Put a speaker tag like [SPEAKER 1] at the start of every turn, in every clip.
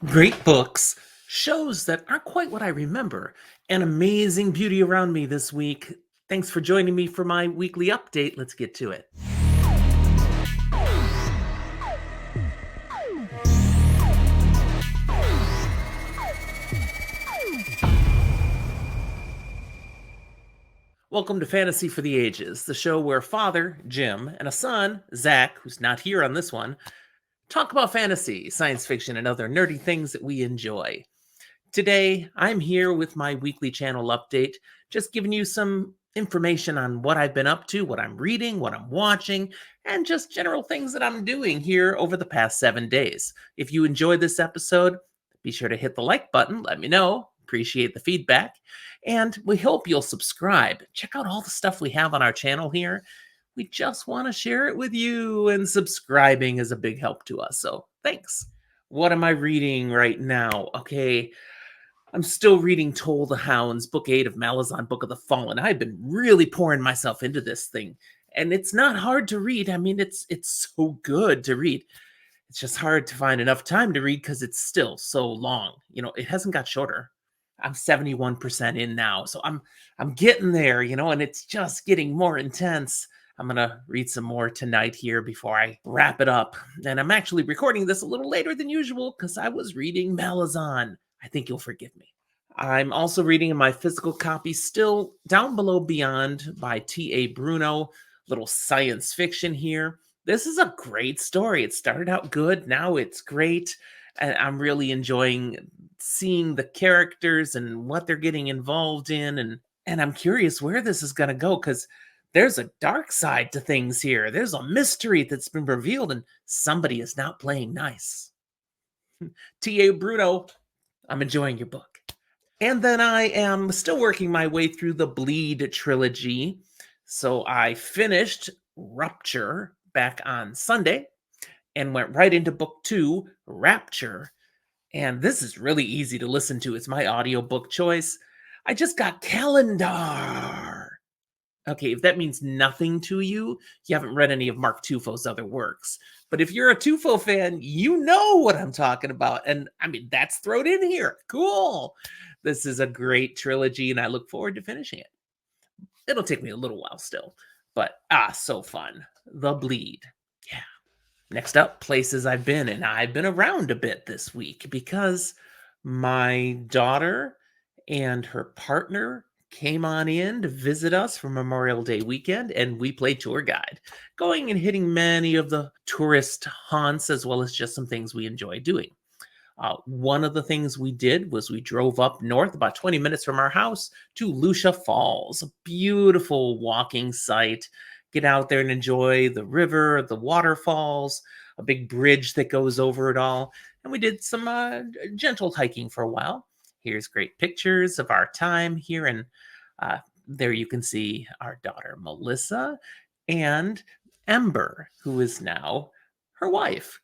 [SPEAKER 1] Great books, shows that aren't quite what I remember, and amazing beauty around me this week. Thanks for joining me for my weekly update. Let's get to it. Welcome to Fantasy for the Ages, the show where father, Jim, and a son, Zach, who's not here on this one, talk about fantasy, science fiction, and other nerdy things that we enjoy. Today, I'm here with my weekly channel update, just giving you some information on what I've been up to, what I'm reading, what I'm watching, and just general things that I'm doing here over the past 7 days. If you enjoyed this episode, be sure to hit the like button, let me know. Appreciate the feedback. And we hope you'll subscribe. Check out all the stuff we have on our channel here. We just want to share it with you, and subscribing is a big help to us. So thanks. What am I reading right now? Okay, I'm still reading Toll the Hounds, Book 8 of Malazan, Book of the Fallen. I've been really pouring myself into this thing, and it's not hard to read. I mean, it's so good to read. It's just hard to find enough time to read because it's still so long. It hasn't got shorter. I'm 71% in now, so I'm getting there, and it's just getting more intense. I'm gonna read some more tonight here before I wrap it up. And I'm actually recording this a little later than usual because I was reading Malazan. I think you'll forgive me. I'm also reading in my physical copy still Down Below Beyond by T.A. Bruno. Little science fiction here. This is a great story. It started out good, now it's great. And I'm really enjoying seeing the characters and what they're getting involved in. And I'm curious where this is going to go because there's a dark side to things here. There's a mystery that's been revealed, and somebody is not playing nice. T.A. Bruno, I'm enjoying your book. And then I am still working my way through the Bleed trilogy. So I finished Rupture back on Sunday and went right into book 2, Rapture. And this is really easy to listen to. It's my audiobook choice. I just got Calendar. Okay, if that means nothing to you, you haven't read any of Mark Tufo's other works. But if you're a Tufo fan, you know what I'm talking about. And I mean, that's thrown in here. Cool. This is a great trilogy, and I look forward to finishing it. It'll take me a little while still, but so fun. The Bleed. Yeah. Next up, places I've been, and I've been around a bit this week because my daughter and her partner came on in to visit us for Memorial Day weekend, and we played tour guide, going and hitting many of the tourist haunts as well as just some things we enjoy doing. One of the things we did was we drove up north about 20 minutes from our house to Lucia Falls, a beautiful walking site. Get out there and enjoy the river, the waterfalls, a big bridge that goes over it all. And we did some gentle hiking for a while. Here's great pictures of our time here. And there you can see our daughter, Melissa, and Ember, who is now her wife.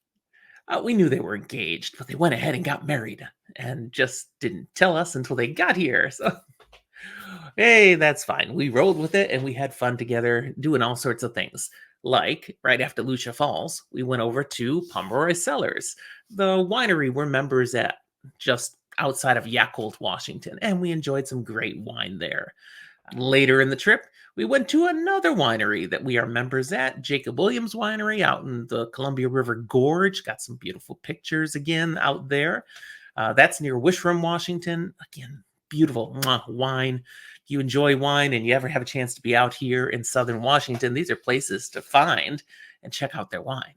[SPEAKER 1] We knew they were engaged, but they went ahead and got married and just didn't tell us until they got here. So, hey, that's fine. We rolled with it and we had fun together doing all sorts of things. Like, right after Lucia Falls, we went over to Pomeroy Cellars, the winery we're members at, just outside of Yakult, Washington, and we enjoyed some great wine there. Later in the trip, we went to another winery that we are members at, Jacob Williams Winery out in the Columbia River Gorge. Got some beautiful pictures again out there. That's near Wishroom, Washington. Again, beautiful wine. If you enjoy wine and you ever have a chance to be out here in Southern Washington, these are places to find and check out their wine.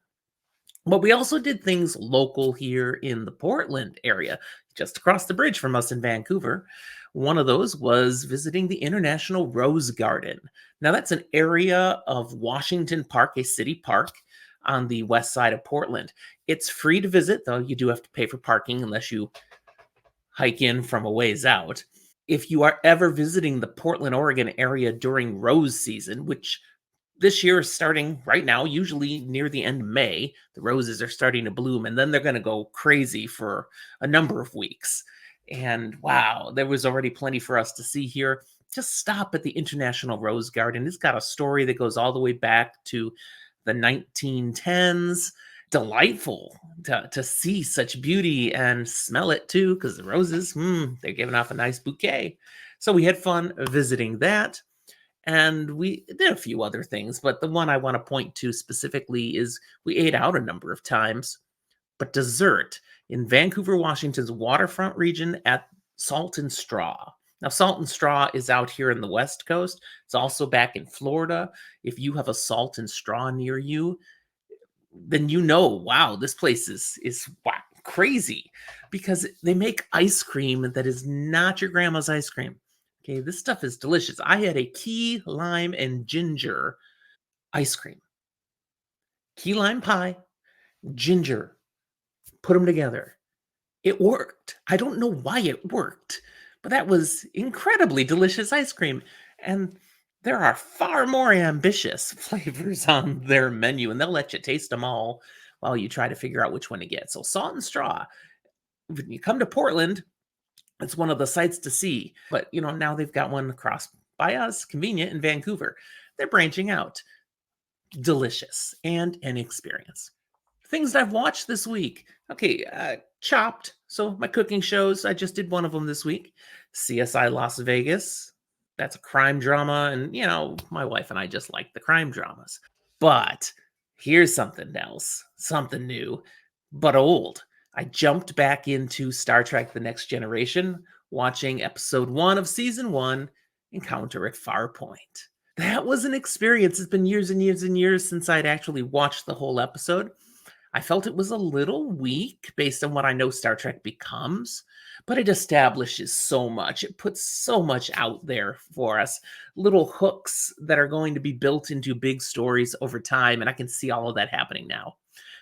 [SPEAKER 1] But we also did things local here in the Portland area, just across the bridge from us in Vancouver. One of those was visiting the International Rose Garden. Now, that's an area of Washington Park, a city park on the west side of Portland. It's free to visit, though you do have to pay for parking unless you hike in from a ways out. If you are ever visiting the Portland, Oregon area during rose season, which this year is starting right now, usually near the end of May, the roses are starting to bloom, and then they're going to go crazy for a number of weeks. And wow, there was already plenty for us to see here. Just stop at the International Rose Garden. It's got a story that goes all the way back to the 1910s. delightful to see such beauty and smell it too, because the roses, they're giving off a nice bouquet. So we had fun visiting that. And we did a few other things, but the one I want to point to specifically is we ate out a number of times, but dessert in Vancouver, Washington's waterfront region at Salt and Straw. Now, Salt and Straw is out here in the West Coast. It's also back in Florida. If you have a Salt and Straw near you, then you know, wow, this place is wow, crazy, because they make ice cream that is not your grandma's ice cream. Okay, this stuff is delicious. I had a key lime and ginger ice cream, key lime pie, ginger, put them together. It worked. I don't know why it worked, but that was incredibly delicious ice cream. And there are far more ambitious flavors on their menu, and they'll let you taste them all while you try to figure out which one to get. So, Salt and Straw, when you come to Portland, it's one of the sights to see. But, now they've got one across by us, convenient in Vancouver. They're branching out. Delicious and an experience. Things that I've watched this week. Okay, Chopped. So my cooking shows, I just did one of them this week. CSI Las Vegas. That's a crime drama. And, my wife and I just like the crime dramas. But here's something else, something new, but old. I jumped back into Star Trek The Next Generation, watching episode 1 of season 1, Encounter at Farpoint. That was an experience. It's been years and years and years since I'd actually watched the whole episode. I felt it was a little weak based on what I know Star Trek becomes, but it establishes so much. It puts so much out there for us, little hooks that are going to be built into big stories over time, and I can see all of that happening now.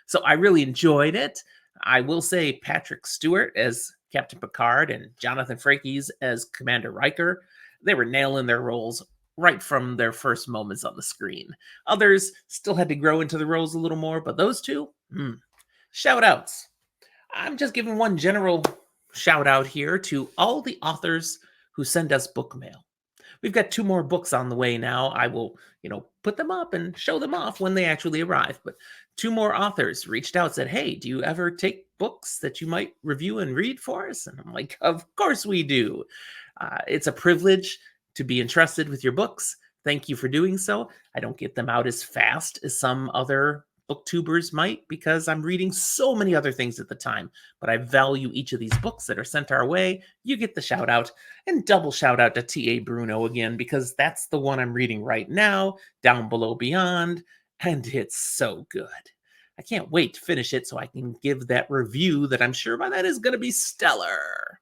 [SPEAKER 1] So I really enjoyed it. I will say Patrick Stewart as Captain Picard and Jonathan Frakes as Commander Riker, they were nailing their roles right from their first moments on the screen. Others still had to grow into the roles a little more, but those two, shout outs. I'm just giving one general shout out here to all the authors who send us book mail. We've got 2 more books on the way now. I will, put them up and show them off when they actually arrive. But 2 more authors reached out, said, hey, do you ever take books that you might review and read for us? And I'm like, of course we do. It's a privilege to be entrusted with your books. Thank you for doing so. I don't get them out as fast as some other booktubers might, because I'm reading so many other things at the time, but I value each of these books that are sent our way. You get the shout out, and double shout out to T.A. Bruno again, because that's the one I'm reading right now, Down Below Beyond, and it's so good. I can't wait to finish it so I can give that review that I'm sure by then is going to be stellar.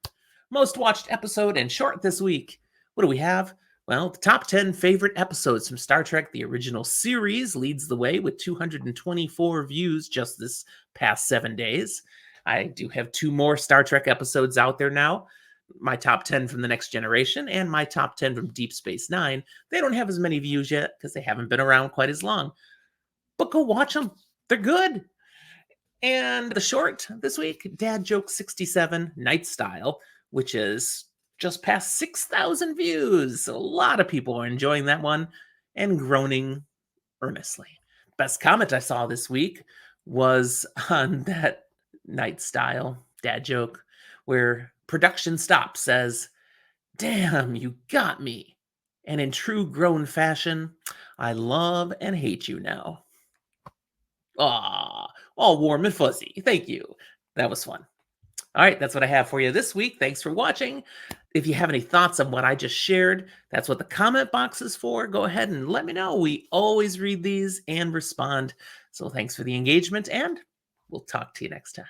[SPEAKER 1] Most watched episode and short this week. What do we have? Well, the top 10 favorite episodes from Star Trek, the original series, leads the way with 224 views just this past 7 days. I do have 2 more Star Trek episodes out there now. My top 10 from The Next Generation and my top 10 from Deep Space Nine. They don't have as many views yet because they haven't been around quite as long. But go watch them. They're good. And the short this week, Dad Joke 67, Night Style, which is just past 6,000 views. A lot of people are enjoying that one and groaning earnestly. Best comment I saw this week was on that Night Style dad joke where production stop says, damn, you got me. And in true grown fashion, I love and hate you now. Ah, all warm and fuzzy. Thank you. That was fun. All right, that's what I have for you this week. Thanks for watching. If you have any thoughts on what I just shared, that's what the comment box is for. Go ahead and let me know. We always read these and respond. So thanks for the engagement, and we'll talk to you next time.